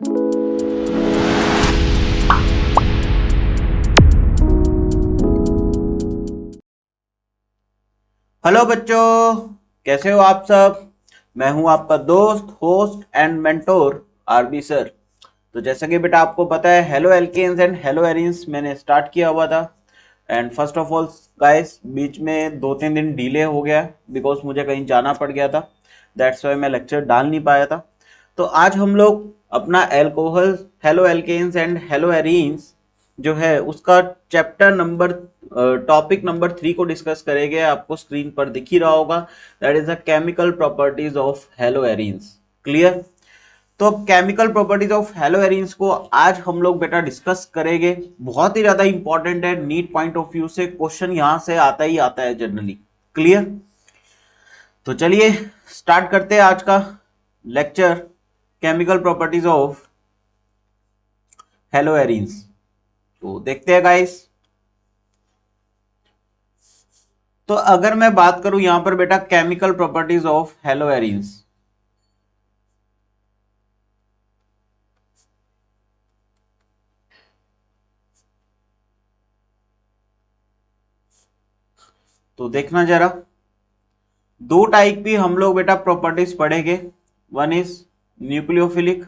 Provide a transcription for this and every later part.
Hello बच्चों, कैसे हो आप सब। मैं हूं आपका दोस्त, host and mentor RB sir. तो जैसा कि बेटा आपको पता है, haloalkanes and haloarenes मैंने स्टार्ट किया हुआ था। And first of all guys, बीच में 2-3 दिन डिले हो गया बिकॉज मुझे कहीं जाना पड़ गया था। दैट्स वाई मैं लेक्चर डाल नहीं पाया था। तो आज हम लोग अपना alcohol, haloalkanes and haloarenes जो है उसका चैप्टर नंबर, टॉपिक नंबर 3 को डिस्कस करेंगे। आपको स्क्रीन पर दिख ही रहा होगा, that is the chemical properties of hello arenes. Clear. तो अब chemical properties of hello arenes को आज हम लोग बेटा डिस्कस करेंगे। बहुत ही ज्यादा इंपॉर्टेंट है, नीट पॉइंट ऑफ व्यू से क्वेश्चन यहां से आता ही आता है जनरली। क्लियर। तो चलिए स्टार्ट करते हैं आज का lecture, chemical properties of hello arenes. तो देखते हैं गाइस। तो अगर मैं बात करूं यहां पर बेटा chemical properties of hello arenes, तो देखना जरा, दो टाइप की हम लोग बेटा प्रॉपर्टीज पढ़ेंगे। One is nucleophilic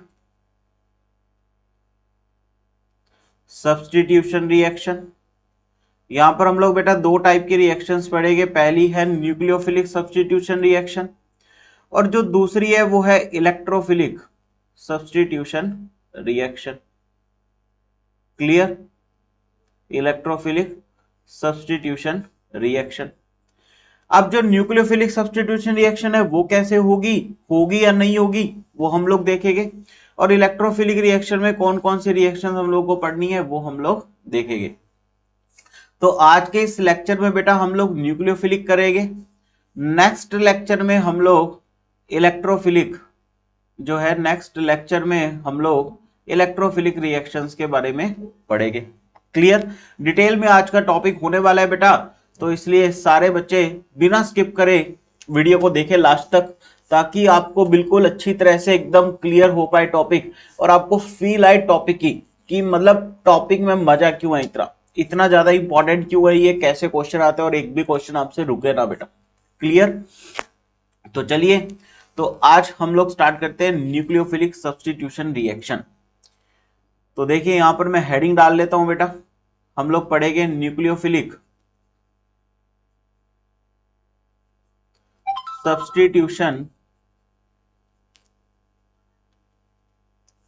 substitution reaction. यहां पर हम लोग बेटा दो टाइप की रिएक्शंस पढ़ेंगे। पहली है न्यूक्लियोफिलिक सब्स्टिट्यूशन रिएक्शन और जो दूसरी है वो है electrophilic substitution reaction. Clear. Electrophilic substitution reaction. अब जो न्यूक्लियोफिलिक सब्स्टिट्यूशन रिएक्शन है वो कैसे होगी, होगी या नहीं होगी, वो हम लोग देखेंगे। और इलेक्ट्रोफिलिक रिएक्शन में कौन कौन सी रिएक्शन हम लोग को पढ़नी है वो हम लोग देखेंगे। तो आज के इस लेक्चर में बेटा हम लोग न्यूक्लियोफिलिक करेंगे। नेक्स्ट लेक्चर में हम लोग इलेक्ट्रोफिलिक जो है, नेक्स्ट लेक्चर में हम लोग इलेक्ट्रोफिलिक रिएक्शंस के बारे में पढ़ेंगे। क्लियर। डिटेल में आज का टॉपिक होने वाला है बेटा, तो इसलिए सारे बच्चे बिना स्किप करे वीडियो को देखें लास्ट तक, ताकि आपको बिल्कुल अच्छी तरह से एकदम क्लियर हो पाए टॉपिक और आपको फील आए टॉपिक की कि मतलब टॉपिक में मजा क्यों है, इतना इतना ज्यादा इंपॉर्टेंट क्यों है, ये कैसे क्वेश्चन आते हैं और एक भी क्वेश्चन आपसे रुके ना बेटा। क्लियर। तो चलिए, तो आज हम लोग स्टार्ट करते हैं न्यूक्लियोफिलिक सब्स्टिट्यूशन रिएक्शन। तो देखिए यहां पर मैं हेडिंग डाल लेता हूं बेटा। हम लोग पढ़ेंगे nucleophilic substitution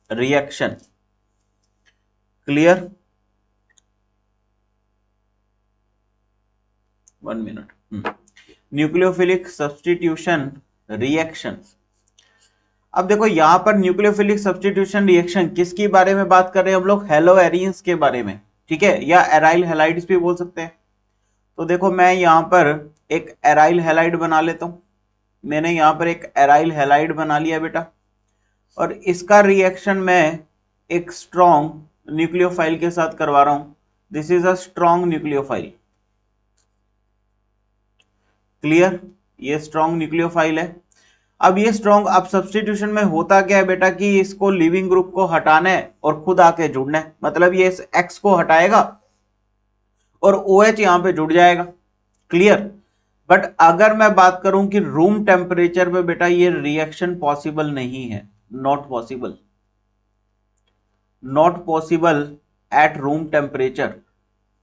reaction. Clear. 1 minute. Nucleophilic substitution reaction. अब देखो यहां पर न्यूक्लियोफिलिक सब्स्टिट्यूशन रिएक्शन किसके बारे में बात कर रहे हैं हम लोग, हेलो एरीन्स के बारे में। ठीक है, या एराइल हैलाइड्स भी बोल सकते हैं। तो देखो मैं यहां पर एक एराइल हैलाइड बना लेता हूं। मैंने यहां पर एक एराइल हैलाइड बना लिया बेटा, और इसका रिएक्शन मैं एक स्ट्रॉन्ग न्यूक्लियोफाइल के साथ करवा रहा हूं। This is a strong nucleophile. Clear. ये स्ट्रॉन्ग न्यूक्लियोफाइल है। अब ये स्ट्रॉन्ग, अब सब्स्टिट्यूशन में होता क्या है बेटा कि इसको लिविंग ग्रुप को हटाना है और खुद आके जुड़ना है। मतलब ये इस X को हटाएगा और OH यहां पे जुड़ जाएगा। क्लियर। बट अगर मैं बात करूं कि रूम टेम्परेचर पे बेटा ये रिएक्शन पॉसिबल नहीं है, not possible, not possible at room temperature,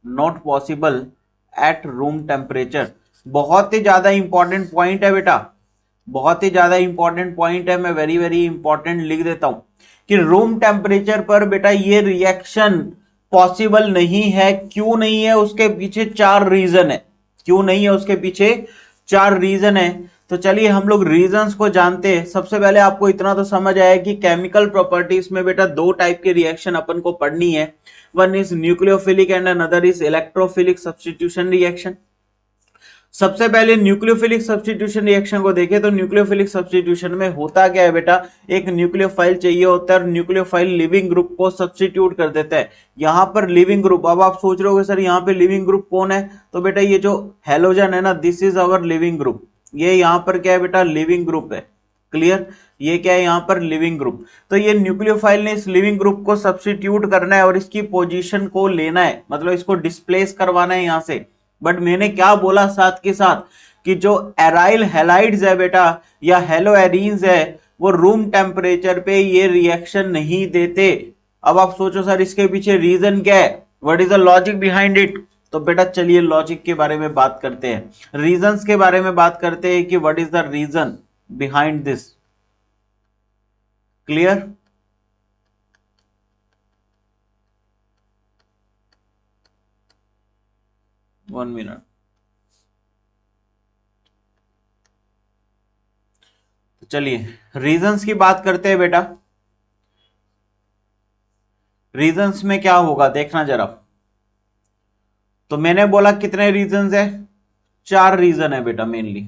not possible at room temperature. बहुत ही ज्यादा इंपॉर्टेंट पॉइंट है बेटा, बहुत ही ज्यादा इंपॉर्टेंट पॉइंट है। मैं वेरी वेरी इंपॉर्टेंट लिख देता हूं कि रूम टेम्परेचर पर बेटा ये रिएक्शन पॉसिबल नहीं है। क्यों नहीं है, उसके पीछे 4 रीजन है। क्यों नहीं है, उसके पीछे 4 रीजन है। तो चलिए हम लोग रीजंस को जानते हैं। सबसे पहले आपको इतना तो समझ आया कि केमिकल प्रॉपर्टीज में बेटा 2 टाइप के रिएक्शन अपन को पढ़नी है। One is nucleophilic and another is electrophilic substitution reaction. सबसे पहले न्यूक्लियोफिलिक सब्स्टिट्यूशन रिएक्शन को देखें तो न्यूक्लियोफिलिक सब्स्टिट्यूशन में होता क्या है बेटा, एक न्यूक्लियोफाइल चाहिए होता है और न्यूक्लियोफाइल लिविंग ग्रुप को सब्स्टिट्यूट कर देता है। यहां पर लिविंग ग्रुप, अब आप सोच रहे हो सर यहाँ पे लिविंग ग्रुप कौन है, तो बेटा ये जो हेलोजन है ना, this is our leaving group. ये यहाँ पर क्या है बेटा, लिविंग ग्रुप है। क्लियर, ये क्या है यहाँ पर लिविंग ग्रुप। तो ये न्यूक्लियोफाइल ने इस लिविंग ग्रुप को सब्स्टिट्यूट करना है और इसकी पोजीशन को लेना है, मतलब इसको डिस्प्लेस करवाना है यहाँ से। बट मैंने क्या बोला साथ के साथ कि जो एराइल हैलाइड्स है बेटा या हेलोएरीन्स है वो रूम टेम्परेचर पे ये रिएक्शन नहीं देते। अब आप सोचो सर इसके पीछे रीजन क्या है, what is the logic behind it. तो बेटा चलिए लॉजिक के बारे में बात करते हैं, रीजंस के बारे में बात करते हैं कि what is the reason behind this. Clear, one minute. तो चलिए रीजंस की बात करते हैं बेटा। रीजंस में क्या होगा देखना जरा। तो मैंने बोला कितने रीजंस है, 4 रीजन है बेटा मेनली।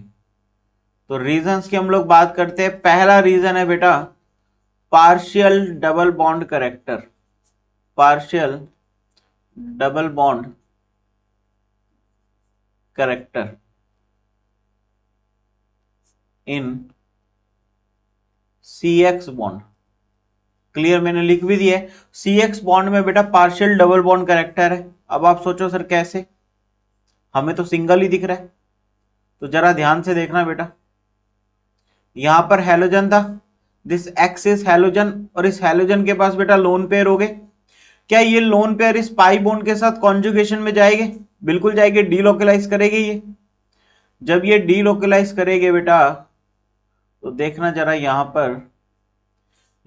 तो रीजंस की हम लोग बात करते हैं। पहला रीजन है बेटा partial double bond character, partial double bond character in CX bond. Clear, मैंने लिख भी दिया है CX बॉन्ड में बेटा पार्शियल डबल बॉन्ड करेक्टर है। अब आप सोचो सर कैसे, हमें तो सिंगल ही दिख रहा है। तो जरा ध्यान से देखना बेटा, यहां पर हैलोजन था, दिस एक्स इज हैलोजन, और इस हैलोजन के पास बेटा लोन पेयर हो गए। क्या ये लोन पेयर इस पाई बॉन्ड के साथ कॉन्जुगेशन में जाएंगे? बिल्कुल जाएंगे, डीलोकलाइज करेंगे ये। जब ये डीलोकलाइज करेंगे बेटा तो देखना जरा यहां पर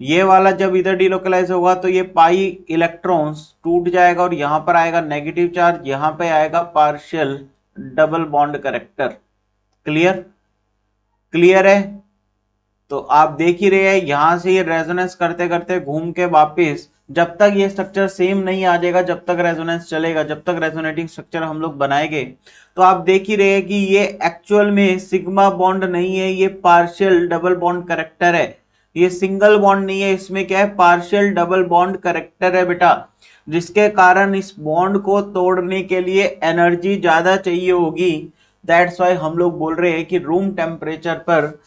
ये वाला जब इधर डीलोकलाइज होगा तो ये पाई इलेक्ट्रॉन्स टूट जाएगा और यहां पर आएगा नेगेटिव चार्ज, यहां पे आएगा partial double bond character. Clear, clear है। तो आप देख ही रहे हैं यहां से ये रेजोनेंस करते करते घूम के वापस, जब तक ये स्ट्रक्चर सेम नहीं आ जाएगा जब तक रेजोनेंस चलेगा, जब तक रेजोनेटिंग स्ट्रक्चर हम लोग बनाएंगे। तो आप देख ही रहे हैं कि ये एक्चुअल में सिग्मा बॉन्ड नहीं है, ये पार्शियल डबल बॉन्ड करेक्टर है। ये सिंगल बॉन्ड नहीं है, इसमें क्या है पार्शियल डबल बॉन्ड करेक्टर है बेटा, जिसके कारण इस बॉन्ड को तोड़ने के लिए एनर्जी ज्यादा चाहिए होगी। दैट्स वाई हम लोग बोल रहे हैं कि रूम टेम्परेचर पर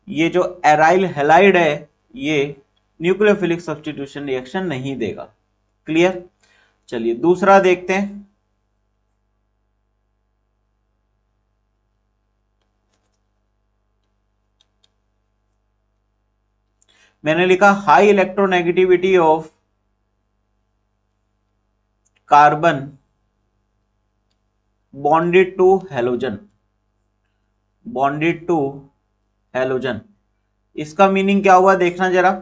ये जो एराइल हैलाइड है ये न्यूक्लियोफिलिक सब्स्टिट्यूशन रिएक्शन नहीं देगा। क्लियर, चलिए दूसरा देखते हैं। मैंने लिखा high electronegativity of carbon bonded to halogen, bonded to halogen. इसका मीनिंग क्या हुआ देखना जरा,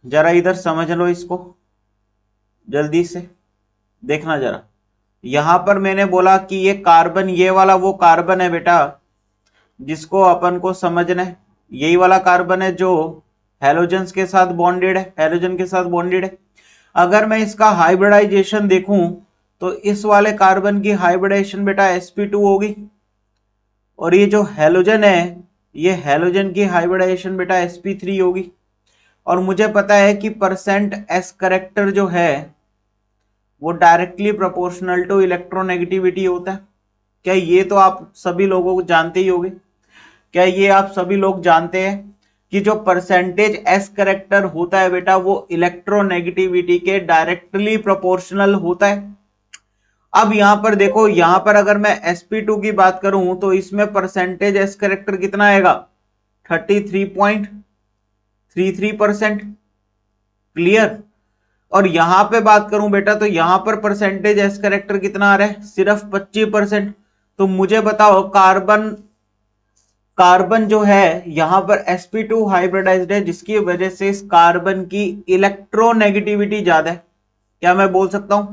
जरा इधर समझ लो इसको जल्दी से देखना जरा। यहां पर मैंने बोला कि ये कार्बन, ये वाला वो कार्बन है बेटा जिसको अपन को समझना है, यही वाला कार्बन है जो हैलोजन्स के साथ बॉन्डेड है, हैलोजन के साथ बॉन्डेड है। अगर मैं इसका हाइब्रिडाइजेशन देखूं तो इस वाले कार्बन की हाइब्रिडाइजेशन बेटा sp2 होगी, और ये जो हैलोजन है ये हैलोजन की हाइब्रिडाइजेशन बेटा sp3 होगी। और मुझे पता है कि परसेंट s करेक्टर जो है वो डायरेक्टली प्रोपोर्शनल टू इलेक्ट्रोनेगेटिविटी होता है। क्या ये तो आप सभी लोगों को जानते ही होंगे, क्या ये आप सभी लोग जानते हैं कि जो परसेंटेज s करेक्टर होता है बेटा वो इलेक्ट्रोनेगेटिविटी के डायरेक्टली प्रोपोर्शनल होता है। अब यहां पर देखो, यहां पर अगर मैं sp2 की बात करूं तो इसमें परसेंटेज s करेक्टर कितना आएगा 33.33%। क्लियर, और यहां पे बात करूं बेटा तो यहां पर परसेंटेज s करेक्टर कितना आ रहा है सिर्फ 25%। तो मुझे बताओ कार्बन, कार्बन जो है यहां पर sp2 हाइब्रिडाइज्ड है जिसकी वजह से इस कार्बन की इलेक्ट्रोनेगेटिविटी ज्यादा है। क्या मैं बोल सकता हूं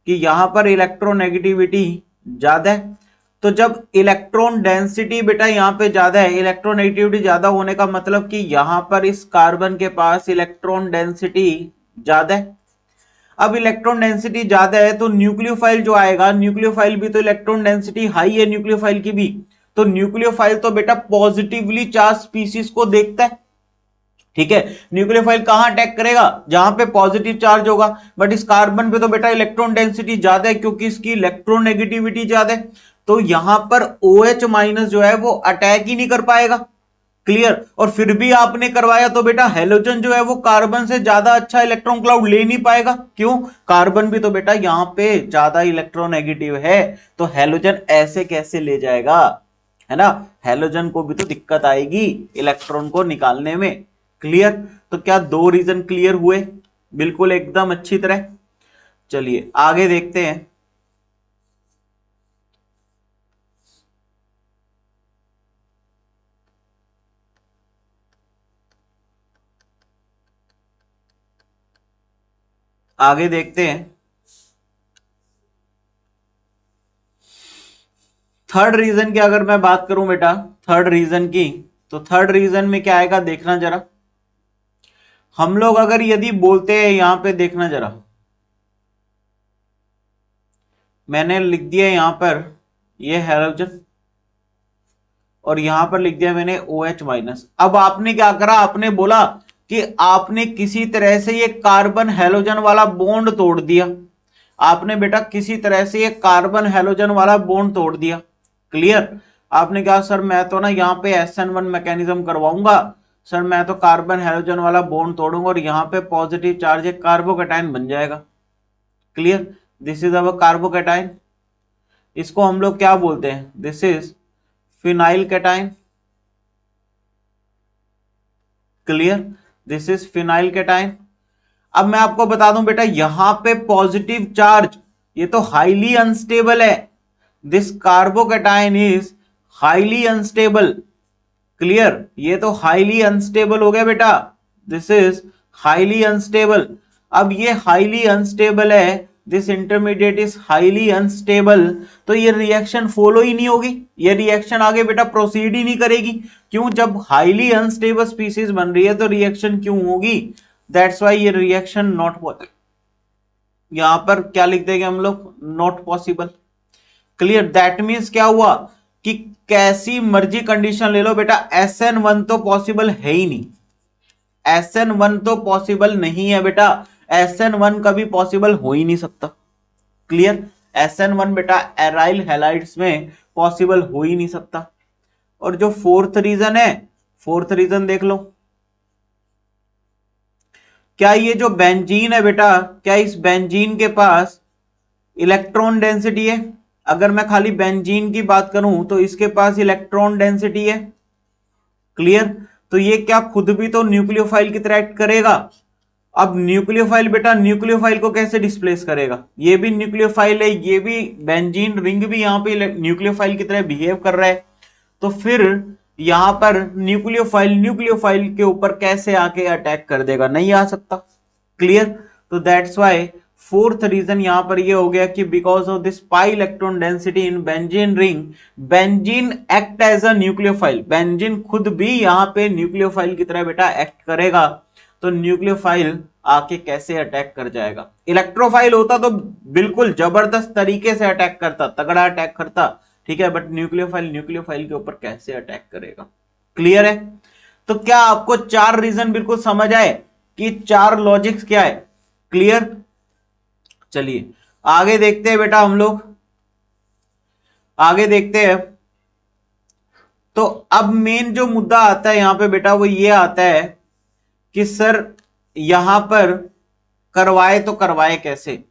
कि यहां पर इलेक्ट्रोनेगेटिविटी ज्यादा है? तो जब इलेक्ट्रॉन डेंसिटी बेटा यहां पे ज्यादा है, इलेक्ट्रोनेगेटिविटी ज्यादा होने का मतलब कि यहां पर इस कार्बन के पास इलेक्ट्रॉन डेंसिटी ज्यादा है। अब इलेक्ट्रॉन डेंसिटी ज्यादा है तो न्यूक्लियोफाइल जो आएगा, न्यूक्लियोफाइल भी तो इलेक्ट्रॉन डेंसिटी हाई है न्यूक्लियोफाइल की भी, तो न्यूक्लियोफाइल तो बेटा पॉजिटिवली चार्ज स्पीसीज को देखता है। ठीक है, न्यूक्लियोफाइल कहां अटैक करेगा जहां पे पॉजिटिव चार्ज होगा, बट इस कार्बन पे तो बेटा इलेक्ट्रॉन डेंसिटी ज्यादा है क्योंकि इसकी इलेक्ट्रोनेगेटिविटी ज्यादा है। तो यहां पर OH माइनस जो है वो अटैक ही नहीं कर पाएगा। क्लियर। और फिर भी आपने करवाया तो बेटा हेलोजन जो है वो कार्बन से ज्यादा अच्छा इलेक्ट्रॉन क्लाउड ले नहीं पाएगा। क्यों? कार्बन भी तो बेटा यहां पे ज्यादा इलेक्ट्रोनेगेटिव है, तो हेलोजन ऐसे कैसे ले जाएगा, है ना। हेलोजन को भी तो दिक्कत आएगी इलेक्ट्रॉन को निकालने में। क्लियर। तो क्या दो रीजन क्लियर हुए? बिल्कुल एकदम अच्छी तरह। चलिए आगे देखते हैं। आगे देखते हैं थर्ड रीजन की। अगर मैं बात करूं बेटा थर्ड रीजन की, तो थर्ड रीजन में क्या आएगा देखना जरा। हम लोग अगर यदि बोलते हैं, यहां पे देखना जरा, मैंने लिख दिया यहां पर ये हेलोजन और यहां पर लिख दिया मैंने OH माइनस। अब आपने क्या करा, आपने बोला कि आपने किसी तरह से ये कार्बन हेलोजन वाला बॉन्ड तोड़ दिया। आपने बेटा किसी तरह से ये कार्बन हेलोजन वाला बॉन्ड तोड़ दिया। क्लियर। आपने कहा सर मैं तो ना यहाँ पे SN1 मैकेनिज्म करवाऊंगा, सर मैं तो कार्बन हेलोजन वाला बॉन्ड तोड़ूंगा और यहाँ पे पॉजिटिव चार्ज एक कार्बोकैटायन बन जाएगा। Clear. This is our carbocation. इसको हम लोग क्या बोलते हैं? This is phenyl cation. Clear. This is phenyl cation. अब मैं आपको बता दूं बेटा यहां पे पॉजिटिव चार्ज ये तो हाईली अनस्टेबल है। This carbocation is highly unstable. Clear. ये तो हाईली अनस्टेबल हो गया बेटा। This is highly unstable. अब ये हाईली अनस्टेबल है, this intermediate is highly unstable, तो ये रिएक्शन फॉलो ही नहीं होगी, ये रिएक्शन आगे बेटा प्रोसीड ही नहीं करेगी। क्यों? जब हाईली अनस्टेबल स्पीसीज बन रही है तो रिएक्शन क्यों होगी? दैट्स वाई ये रिएक्शन नॉट, यहां पर क्या लिख देंगे हम लोग? Not possible. Clear. That means क्या हुआ कि कैसी मर्जी कंडीशन ले लो बेटा SN1 तो पॉसिबल है ही नहीं। SN1 तो पॉसिबल नहीं है बेटा, SN1 कभी पॉसिबल हो ही नहीं सकता। क्लियर। SN1 बेटा एराइल हैलाइड्स में पॉसिबल हो ही नहीं सकता। और जो फोर्थ रीजन है, फोर्थ रीजन देख लो। क्या ये जो बेंजीन है बेटा, क्या इस बेंजीन के पास इलेक्ट्रॉन डेंसिटी है? अगर मैं खाली बेंजीन की बात करूं तो इसके पास इलेक्ट्रॉन डेंसिटी है। क्लियर। तो ये क्या खुद भी तो न्यूक्लियोफाइल की तरह एक्ट करेगा। अब न्यूक्लियोफाइल बेटा न्यूक्लियोफाइल को कैसे डिस्प्लेस करेगा? ये भी न्यूक्लियोफाइल है, ये भी बेंजीन रिंग भी यहां पे न्यूक्लियोफाइल की तरह बिहेव कर रहा है। तो फिर यहां पर न्यूक्लियोफाइल न्यूक्लियोफाइल के ऊपर कैसे आके अटैक कर देगा? नहीं आ सकता। क्लियर। तो दैट्स वाई फोर्थ रीजन यहां पर ये हो गया कि because of this pi electron density in benzene ring, benzene act as a nucleophile, benzene खुद भी यहां पे न्यूक्लियोफाइल की तरह बेटा एक्ट करेगा। तो न्यूक्लियोफाइल आके कैसे अटैक कर जाएगा? इलेक्ट्रोफाइल होता तो बिल्कुल जबरदस्त तरीके से अटैक करता, तगड़ा अटैक करता, ठीक है, बट न्यूक्लियोफाइल न्यूक्लियोफाइल के ऊपर कैसे अटैक करेगा? क्लियर है। तो क्या आपको चार रीजन बिल्कुल समझ आए कि चार लॉजिक्स क्या है? क्लियर। चलिए आगे देखते हैं बेटा, हम लोग आगे देखते हैं। तो अब मेन जो मुद्दा आता है यहां पे बेटा वो ये आता है कि सर यहां पर करवाए तो करवाए कैसे?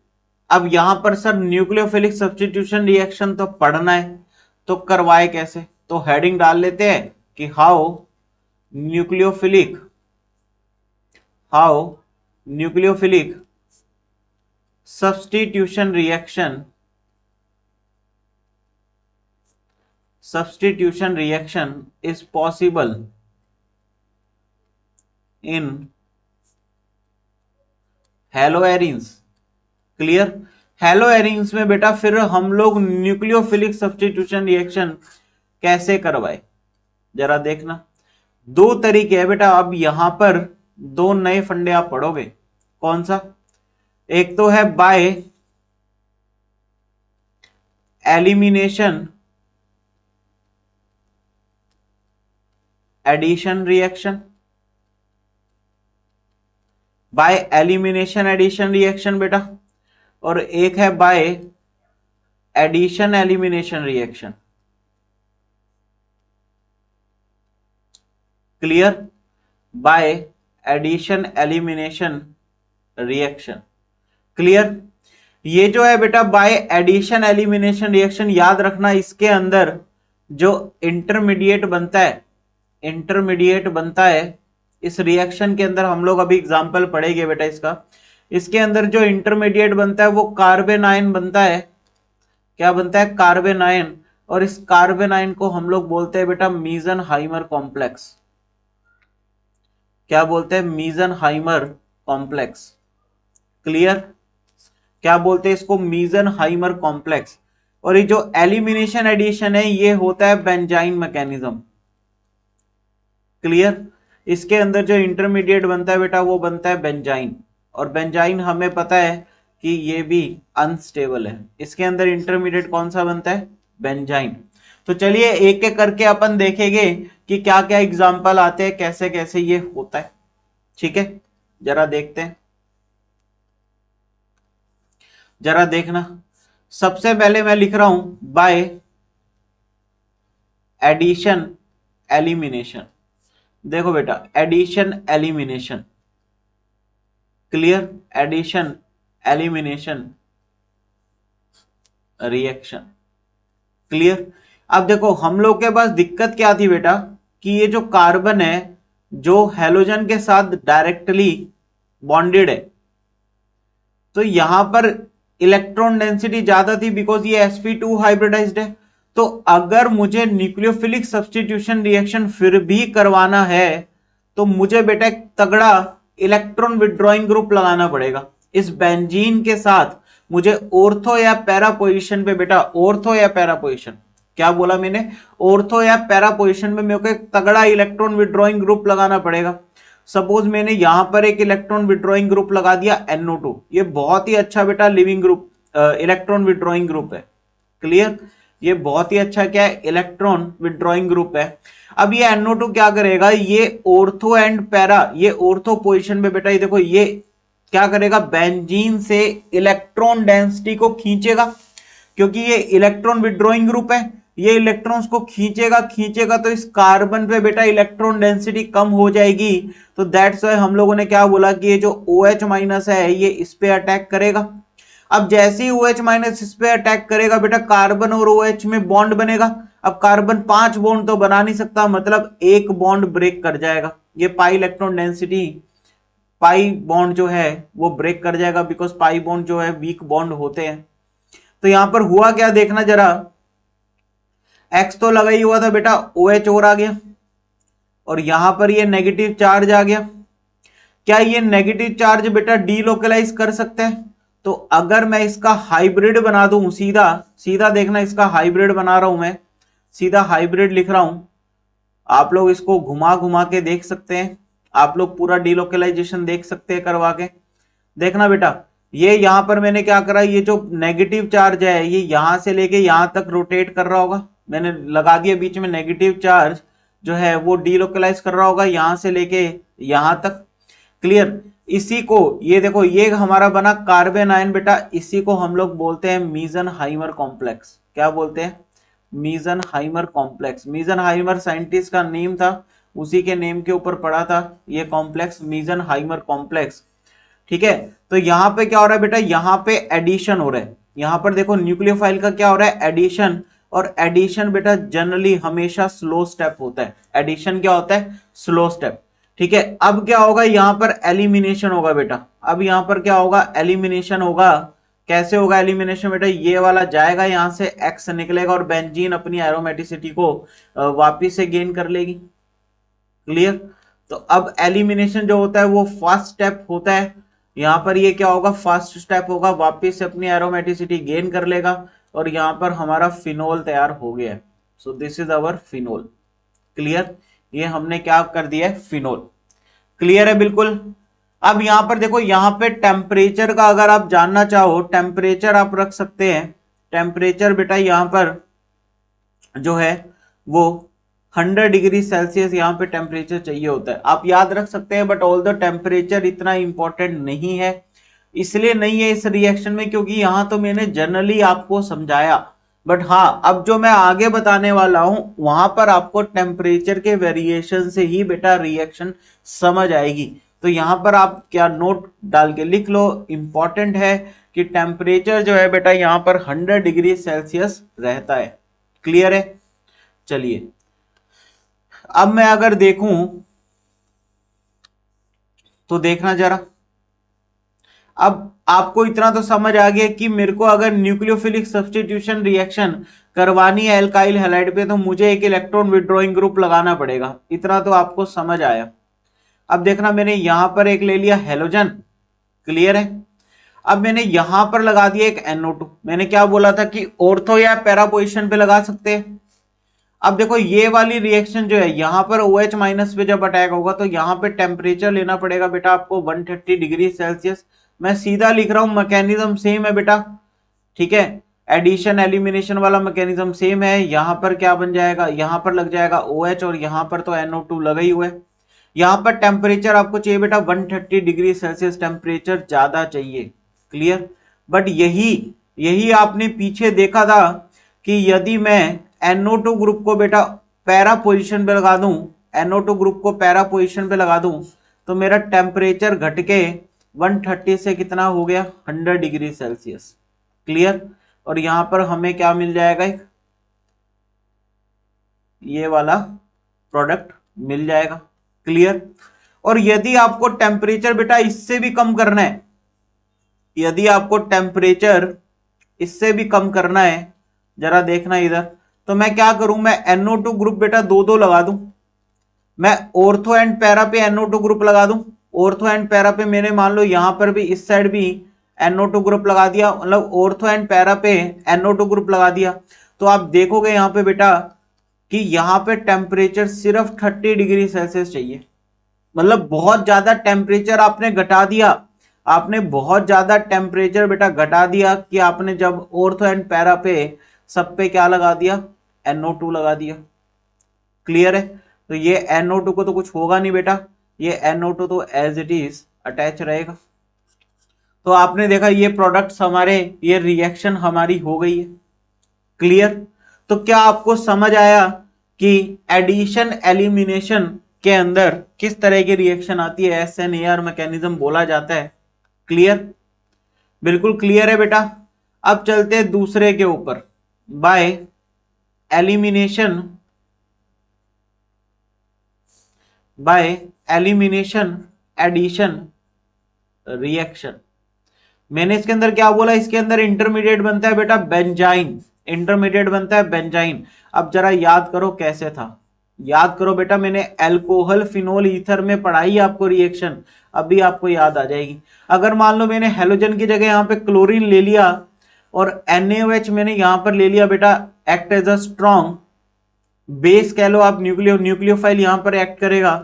अब यहां पर सर न्यूक्लियोफिलिक सब्स्टिट्यूशन रिएक्शन तो पढ़ना है, तो करवाए कैसे? तो हेडिंग डाल लेते हैं कि how nucleophilic, how nucleophilic substitution reaction, substitution reaction is possible in हेलोएरिन्स। Clear. हेलोएरिन्स में बेटा फिर हम लोग न्यूक्लियोफिलिक सब्स्टिट्यूशन रिएक्शन कैसे करवाए? जरा देखना, दो तरीके है बेटा। अब यहां पर दो नए फंडे आप पढ़ोगे। कौन सा? एक तो है by elimination addition reaction, by elimination addition reaction बेटा, और एक है by addition elimination reaction. Clear? By addition elimination reaction. Clear? ये जो है बेटा बाय एडिशन एलिमिनेशन रिएक्शन, याद रखना इसके अंदर जो इंटरमीडिएट बनता है इस रिएक्शन के अंदर, हम लोग अभी एग्जांपल पढ़ेंगे बेटा इसका। इसके अंदर जो इंटरमीडिएट बनता है वो कार्बन आयन बनता है। क्या बनता है? Carbon ion. और इस कार्बन आयन को हम लोग बोलते हैं बेटा मीजनहाइमर कॉम्प्लेक्स। क्या बोलते हैं? मीजनहाइमर कॉम्प्लेक्स। क्लियर? क्या बोलते हैं इसको? मीजनहाइमर कॉम्प्लेक्स। और ये जो एलिमिनेशन एडिशन है ये होता है बेंजाइन मैकेनिज्म। क्लियर? इसके अंदर जो इंटरमीडिएट बनता है बेटा वो बनता है बेंजाइन, और बेंजाइन हमें पता है कि ये भी अनस्टेबल है। इसके अंदर इंटरमीडिएट कौन सा बनता है? बेंजाइन। तो चलिए एक एक करके अपन देखेंगे कि क्या क्या एग्जाम्पल आते हैं, कैसे कैसे ये होता है। ठीक है, जरा देखते हैं, जरा देखना। सबसे पहले मैं लिख रहा हूं बाय एडिशन एलिमिनेशन। देखो बेटा addition elimination. Clear? Addition elimination reaction. Clear? अब देखो हम लोग के पास दिक्कत क्या थी बेटा कि ये जो कार्बन है जो हैलोजन के साथ डायरेक्टली बॉन्डेड है, तो यहां पर इलेक्ट्रॉन डेंसिटी ज्यादा थी बिकॉज ये sp2 हाइब्रिडाइज्ड है। तो अगर मुझे न्यूक्लियोफिलिक सब्स्टिट्यूशन रिएक्शन फिर भी करवाना है तो मुझे बेटा एक तगड़ा इलेक्ट्रॉन विड्रॉइंग ग्रुप लगाना पड़ेगा। इस बेंजीन के साथ मुझे ऑर्थो या पैरा पोजीशन पे बेटा, ऑर्थो या पैरा पोजीशन, क्या बोला मैंने? ऑर्थो या पैरा पोजीशन पे मेरे को एक तगड़ा इलेक्ट्रॉन विड्रॉइंग ग्रुप लगाना पड़ेगा। सपोज मैंने यहां पर एक इलेक्ट्रॉन विड्रॉइंग ग्रुप लगा दिया NO2। ये बहुत ही अच्छा बेटा leaving group, electron withdrawing group है। क्लियर? ये बहुत ही अच्छा क्या है? इलेक्ट्रॉन विड्रॉइंग ग्रुप है। अब ये NO2 क्या करेगा? ये ऑर्थो एंड पैरा, ये ऑर्थो पोजीशन पे बेटा ये देखो ये क्या करेगा? बेंजीन से इलेक्ट्रॉन डेंसिटी को खींचेगा, क्योंकि ये इलेक्ट्रॉन विड्रॉइंग ग्रुप है। ये इलेक्ट्रॉन्स को खींचेगा तो इस कार्बन पे बेटा इलेक्ट्रॉन डेंसिटी कम हो जाएगी। तो दैट्स व्हाई हम लोगों ने क्या बोला कि ये जो OH- है ये इस पे अटैक करेगा। अब जैसे ही OH- इस पे अटैक करेगा बेटा कार्बन और OH में बॉन्ड बनेगा। अब कार्बन 5 बॉन्ड तो बना नहीं सकता, मतलब एक बॉन्ड ब्रेक कर जाएगा। ये पाई इलेक्ट्रॉन डेंसिटी, पाई बॉन्ड जो है वो ब्रेक कर जाएगा, बिकॉज पाई बॉन्ड जो है वीक बॉन्ड होते हैं। तो यहां पर हुआ क्या देखना जरा, X तो लगा ही हुआ था बेटा, OH और आ गया, और यहां पर ये नेगेटिव चार्ज आ गया। क्या ये नेगेटिव चार्ज बेटा डीलोकलाइज कर सकते हैं? तो अगर मैं इसका हाइब्रिड बना दूं, सीधा सीधा देखना, इसका हाइब्रिड बना रहा हूं मैं, सीधा हाइब्रिड लिख रहा हूं। आप लोग इसको घुमा घुमा के देख सकते हैं, आप लोग पूरा डीलोकलाइजेशन देख सकते हैं करवा के। देखना बेटा ये यहां पर मैंने क्या करा, ये जो नेगेटिव चार्ज है ये यहां से लेके यहां तक रोटेट कर रहा होगा। मैंने लगा दिया बीच में नेगेटिव चार्ज जो है वो डीलोकलाइज कर रहा होगा यहां से लेके यहां तक। क्लियर? इसी को ये देखो ये हमारा बना कार्बन आयन बेटा, इसी को हम लोग बोलते हैं मीजनहाइमर कॉम्प्लेक्स। क्या बोलते हैं? मीजनहाइमर कॉम्प्लेक्स। मीजनहाइमर साइंटिस्ट का नेम था, उसी के नेम के ऊपर पड़ा था ये कॉम्प्लेक्स, मीजनहाइमर कॉम्प्लेक्स। ठीक है, तो यहां पे क्या हो रहा है बेटा, यहां पे एडिशन हो रहा है। यहां पर देखो न्यूक्लियोफाइल का क्या हो रहा है? एडिशन। और एडिशन बेटा जनरली हमेशा स्लो स्टेप होता है। एडिशन क्या होता है? Slow step. ठीक है, अब क्या होगा? यहां पर एलिमिनेशन होगा बेटा। अब यहां पर क्या होगा? एलिमिनेशन होगा। कैसे होगा एलिमिनेशन बेटा? ये वाला जाएगा यहां से, एक्स निकलेगा और बेंजीन अपनी एरोमेटिसिटी को वापिस से गेन कर लेगी। क्लियर? तो अब एलिमिनेशन जो होता है वो फर्स्ट स्टेप होता है। यहां पर ये क्या होगा? फर्स्ट स्टेप होगा, वापिस से अपनी एरोमेटिसिटी गेन कर लेगा और यहां पर हमारा फिनोल तैयार हो गया है। So this is our phenol. Clear? ये हमने क्या कर दिया है? फिनोल। क्लियर है बिल्कुल? अब यहां पर देखो, यहां पे टेम्परेचर का अगर आप जानना चाहो, टेम्परेचर आप रख सकते हैं। टेम्परेचर बेटा यहां पर जो है वो 100 डिग्री सेल्सियस यहां पे टेम्परेचर चाहिए होता है। आप याद रख सकते हैं, बट ऑल द टेम्परेचर इतना इंपॉर्टेंट नहीं है। इसलिए नहीं है इस रिएक्शन में क्योंकि यहां तो मैंने जनरली आपको समझाया, बट हाँ अब जो मैं आगे बताने वाला हूं वहां पर आपको टेम्परेचर के वेरिएशन से ही बेटा रिएक्शन समझ आएगी। तो यहां पर आप क्या नोट डाल के लिख लो, इंपॉर्टेंट है कि टेम्परेचर जो है बेटा यहां पर 100 डिग्री सेल्सियस रहता है। क्लियर है? चलिए अब मैं अगर देखूं तो देखना जरा, अब आपको इतना तो समझ आ गया कि मेरे को अगर न्यूक्लियोफिलिक सब्स्टिट्यूशन रिएक्शन करवानी है एल्काइल हैलाइड पे तो मुझे एक इलेक्ट्रॉन विड्रॉइंग ग्रुप लगाना पड़ेगा, इतना तो आपको समझ आया। अब देखना मैंने यहां पर एक ले लिया हेलोजन, क्लियर है। अब मैंने यहां पर लगा दिया एक NO2, मैंने क्या बोला था कि ऑर्थो या पैरा पोजिशन पे लगा सकते हैं। अब देखो ये वाली रिएक्शन जो है यहां पर OH माइनस पे जब अटैक होगा तो यहां पे टेम्परेचर लेना पड़ेगा बेटा आपको 130 डिग्री सेल्सियस। मैं सीधा लिख रहा हूं, मैकेनिज्म सेम है बेटा, ठीक है, एडिशन एलिमिनेशन वाला मैकेनिज्म सेम है। यहां पर क्या बन जाएगा, यहां पर लग जाएगा OH और यहां पर तो NO2 लगा ही हुआ है। यहां पर टेम्परेचर आपको चाहिए बेटा 130 डिग्री सेल्सियस, टेम्परेचर ज्यादा चाहिए, क्लियर। बट यही यही आपने पीछे देखा था कि यदि मैं NO2 ग्रुप को बेटा पैरा पोजीशन पे लगा दूं, NO2 ग्रुप को पैरा पोजीशन पे लगा दूं तो मेरा टेम्परेचर घट के 130 से कितना हो गया 100 डिग्री सेल्सियस, क्लियर। और यहां पर हमें क्या मिल जाएगा, एक ये वाला प्रोडक्ट मिल जाएगा, क्लियर। और यदि आपको टेम्परेचर बेटा इससे भी कम करना है, यदि आपको टेम्परेचर इससे भी कम करना है, जरा देखना इधर, तो मैं क्या करूं, मैं NO2 ग्रुप बेटा दो दो लगा दूं, मैं ऑर्थो एंड पैरा पे NO2 ग्रुप लगा दूं, ऑर्थो एंड पैरा पे मैंने मान लो यहां पर भी इस साइड भी NO2 ग्रुप लगा दिया, मतलब ऑर्थो एंड पैरा पे NO2 ग्रुप लगा दिया। तो आप देखोगे यहां पे बेटा कि यहां पे टेम्परेचर सिर्फ 30 डिग्री सेल्सियस चाहिए, मतलब बहुत ज्यादा टेम्परेचर आपने घटा दिया, आपने बहुत ज्यादा टेम्परेचर बेटा घटा दिया कि आपने जब ऑर्थो एंड पैरा पे सब पे क्या लगा दिया, NO2 लगा दिया, क्लियर है। तो ये NO2 को तो कुछ होगा नहीं बेटा, ये NO2 तो एज इट इज अटैच रहेगा। तो आपने देखा ये प्रोडक्ट्स हमारे, ये रिएक्शन हमारी हो गई है, क्लियर। तो क्या आपको समझ आया कि एडिशन एलिमिनेशन के अंदर किस तरह की रिएक्शन आती है, SNAR मैकेनिज्म बोला जाता है, क्लियर, बिल्कुल क्लियर है बेटा। अब चलते हैं दूसरे के ऊपर, by elimination, by elimination addition reaction. मैंने इसके अंदर क्या बोला, इसके अंदर इंटरमीडिएट बनता है बेटा बेंजाइन, इंटरमीडिएट बनता है बेंजाइन। अब जरा याद करो कैसे था, याद करो बेटा, मैंने अल्कोहल फिनोल ईथर में पढ़ाई आपको रिएक्शन, अभी आपको याद आ जाएगी। अगर मान लो मैंने हेलोजन की जगह यहाँ पे क्लोरीन ले लिया और NaOH मैंने यहां पर ले लिया बेटा, act as a strong base कह लो आप, न्यूक्लियोफाइल यहां पर एक्ट करेगा।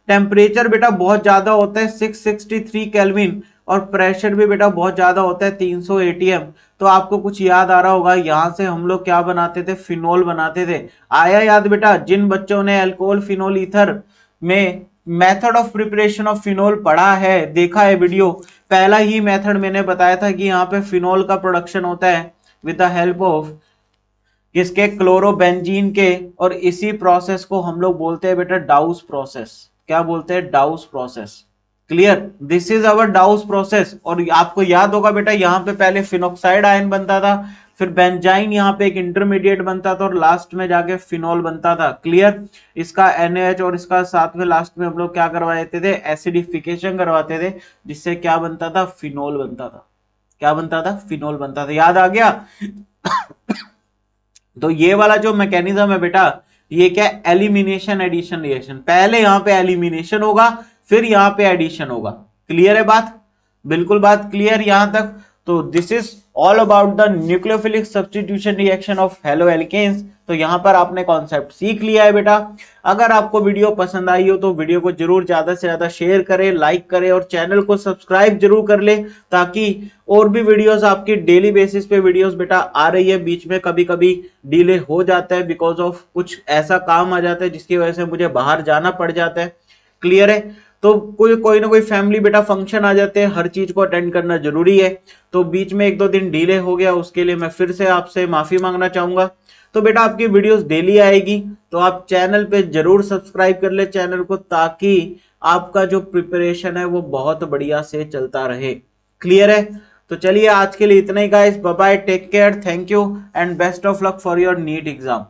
टेम्परेचर बेटा बहुत ज्यादा होता है 663 केल्विन और प्रेशर भी बेटा बहुत ज्यादा होता है 300 ATM। तो आपको कुछ याद आ रहा होगा, यहां से हम लोग क्या बनाते थे, फिनोल बनाते थे। आया याद बेटा, जिन बच्चों ने अल्कोहल फिनोल ईथर में method of preparation of phenol पढ़ा है, देखा है वीडियो, पहला ही मेथड मैंने बताया था कि यहाँ पे फिनोल का प्रोडक्शन होता है विद द हेल्प ऑफ किसके, क्लोरोबेंजीन के। और इसी प्रोसेस को हम लोग बोलते हैं बेटा डाउस प्रोसेस, क्या बोलते हैं, डाउस process, clear. This is our डाउस process. और आपको याद होगा बेटा यहाँ पे पहले फिनोक्साइड आयन बनता था, फिर बेंजाइन यहाँ पे एक इंटरमीडिएट बनता था और लास्ट में जाके फिनोल बनता था, क्लियर। इसका NaOH और इसका साथ में लास्ट में हम लोग क्या करवा देते थे, एसिडिफिकेशन करवाते थे, जिससे क्या बनता था, फिनोल बनता था, क्या बनता था, फिनोल बनता था, याद आ गया। तो ये वाला जो मैकेनिज्म है बेटा, ये क्या, एलिमिनेशन एडिशन रिएक्शन, पहले यहां पे एलिमिनेशन होगा फिर यहां पे एडिशन होगा, क्लियर है बात, बिल्कुल बात क्लियर यहां तक। तो this is all about the nucleophilic substitution reaction of haloalkanes. तो यहां पर आपने कॉन्सेप्ट सीख लिया है बेटा। अगर आपको वीडियो पसंद आई हो तो वीडियो को जरूर ज्यादा से ज्यादा शेयर करें, लाइक करें और चैनल को सब्सक्राइब जरूर कर ले, ताकि और भी वीडियोस आपकी डेली बेसिस पे वीडियोस बेटा आ रही है, बीच में कभी कभी डिले हो जाता है बिकॉज ऑफ कुछ ऐसा काम आ जाता है जिसकी वजह से मुझे बाहर जाना पड़ जाता है, क्लियर है। तो कोई ना कोई फैमिली बेटा फंक्शन आ जाते हैं, हर चीज को अटेंड करना जरूरी है, तो बीच में 1-2 दिन डिले हो गया, उसके लिए मैं फिर से आपसे माफी मांगना चाहूंगा। तो बेटा आपकी वीडियोस डेली आएगी, तो आप चैनल पे जरूर सब्सक्राइब कर ले चैनल को, ताकि आपका जो प्रिपरेशन है वो बहुत बढ़िया से चलता रहे। क्लियर है? तो चलिए आज के लिए इतना ही guys, bye bye, take care, thank you and best of luck for your NEET exam.